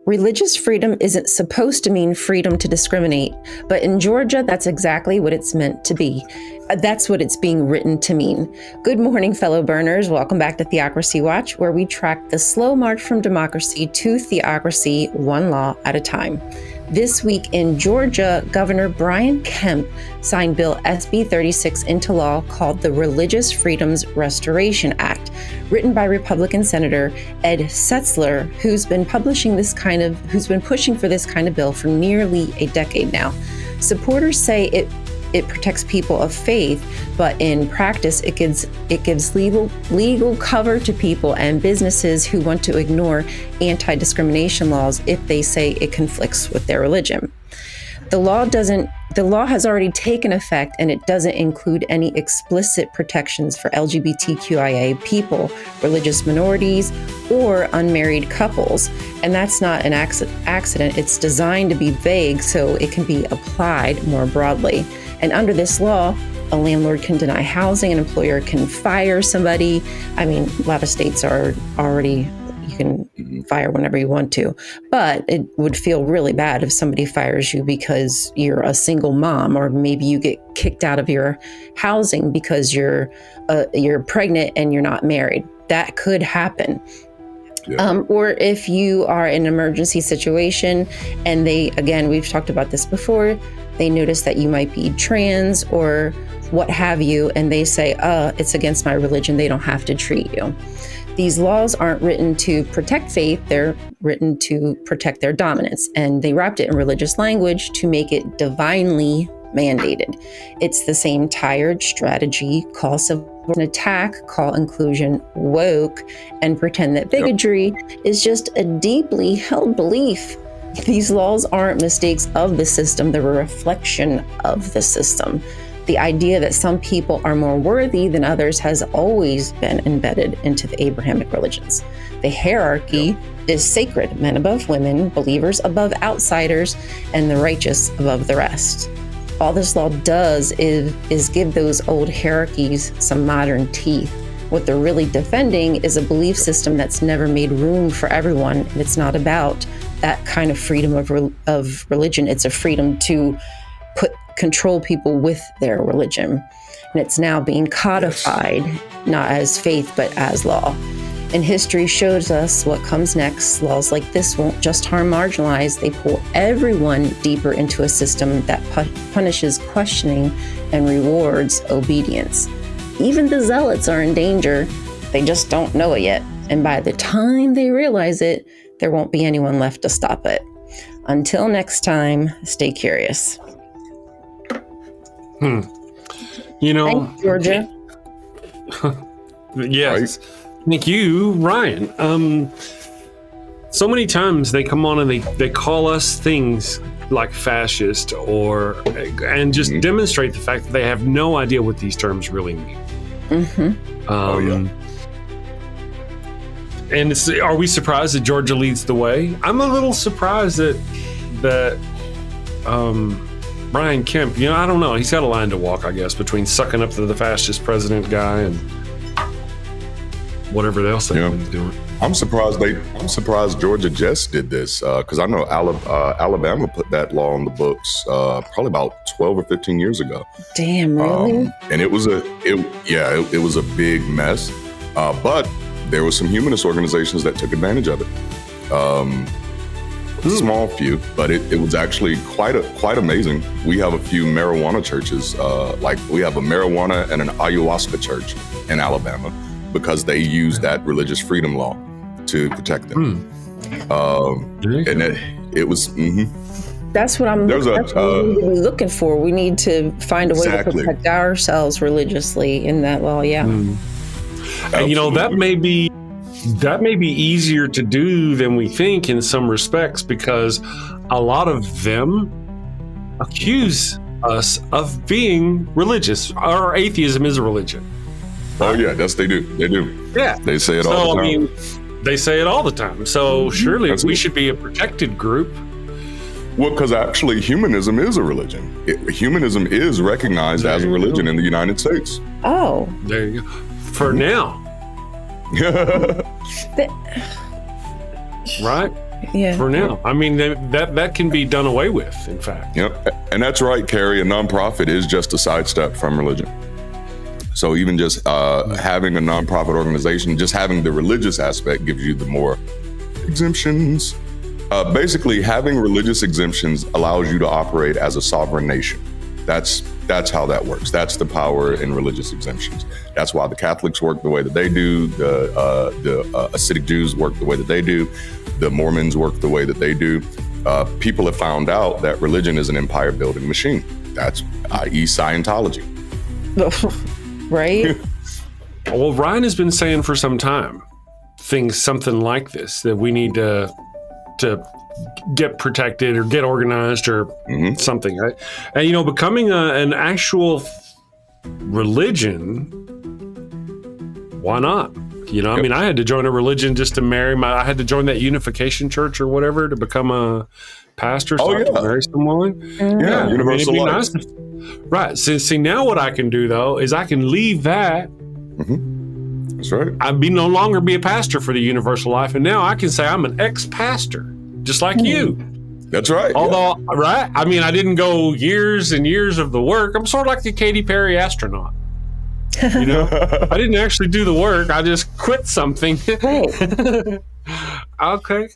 Religious freedom isn't supposed to mean freedom to discriminate, but in Georgia, that's exactly what it's meant to be. That's what it's being written to mean. Good morning, fellow burners. Welcome back to Theocracy Watch, where we track the slow march from democracy to theocracy, one law at a time. This week in Georgia, Governor Brian Kemp signed Bill SB 36 into law called the Religious Freedoms Restoration Act, written by Republican Senator Ed Setzler, who's been pushing for this kind of bill for nearly a decade now. Supporters say it protects people of faith, but in practice, it gives legal cover to people and businesses who want to ignore anti-discrimination laws if they say it conflicts with their religion. The law has already taken effect, and it doesn't include any explicit protections for LGBTQIA people, religious minorities, or unmarried couples. And that's not an accident. It's designed to be vague so it can be applied more broadly. And under this law, a landlord can deny housing, an employer can fire somebody. I mean, a lot of states are already, you can fire whenever you want to, but it would feel really bad if somebody fires you because you're a single mom, or maybe you get kicked out of your housing because you're pregnant and you're not married. That could happen. Yeah. Or if you are in an emergency situation and we've talked about this before, they notice that you might be trans or what have you, and they say, it's against my religion, they don't have to treat you. These laws aren't written to protect faith, they're written to protect their dominance, and they wrapped it in religious language to make it divinely mandated. It's the same tired strategy: call civil an attack, call inclusion woke, and pretend that bigotry is just a deeply held belief. These laws aren't mistakes of the system, they're a reflection of the system. The idea that some people are more worthy than others has always been embedded into the Abrahamic religions. The hierarchy is sacred: men above women, believers above outsiders, and the righteous above the rest. All this law does is give those old hierarchies some modern teeth. What they're really defending is a belief system that's never made room for everyone. And it's not about that kind of freedom of religion. It's a freedom to control people with their religion. And it's now being codified, not as faith, but as law. And history shows us what comes next. Laws like this won't just harm marginalized, they pull everyone deeper into a system that punishes questioning and rewards obedience. Even the zealots are in danger. They just don't know it yet. And by the time they realize it, there won't be anyone left to stop it. Until next time, stay curious. You know, thanks, Georgia. Yes. Right. Thank you, Ryan. So many times they come on and they call us things like fascist and just demonstrate the fact that they have no idea what these terms really mean. And are we surprised that Georgia leads the way? I'm a little surprised that Brian Kemp, I don't know. He's got a line to walk, I guess, between sucking up to the fascist president guy and whatever else they've been doing. I'm surprised Georgia just did this because I know Alabama put that law on the books probably about 12 or 15 years ago. Damn, really? And it was a big mess. But there were some humanist organizations that took advantage of it. A small few, but it was actually quite amazing. We have a few marijuana churches, like we have a marijuana and an ayahuasca church in Alabama, because they use that religious freedom law to protect them. And it was. That's what I'm looking for. We need to find a way to protect ourselves religiously in that law. Yeah. And that may be easier to do than we think in some respects, because a lot of them accuse us of being religious. Our atheism is a religion. Oh yeah, yes they do. They do. Yeah. They say it all the time. They say it all the time. So surely we should be a protected group. Well, because actually humanism is a religion. Humanism is recognized as a religion in the United States. Oh. There you go. For now. Right? Yeah. For now. I mean, that can be done away with, in fact. Yep. And that's right, Carrie. A nonprofit is just a sidestep from religion. So even just having a nonprofit organization, just having the religious aspect gives you the more exemptions. Basically, having religious exemptions allows you to operate as a sovereign nation. That's how that works. That's the power in religious exemptions. That's why the Catholics work the way that they do. The Hasidic Jews work the way that they do. The Mormons work the way that they do. People have found out that religion is an empire building machine. That's i.e. Scientology. Right? Well, Ryan has been saying for some time something like this, that we need to get protected or get organized or something. Right? And, becoming an actual religion, why not? I mean, I had to join a religion just to marry I had to join that Unification Church or whatever to become a pastor so I could marry someone. Yeah, universal life. Nice right. See, now what I can do, though, is I can leave that. That's right. I'd no longer be a pastor for the universal life, and now I can say I'm an ex-pastor, just like you. That's right. Although, right? I mean, I didn't go years and years of the work. I'm sort of like the Katy Perry astronaut. I didn't actually do the work. I just quit something. Right. Okay.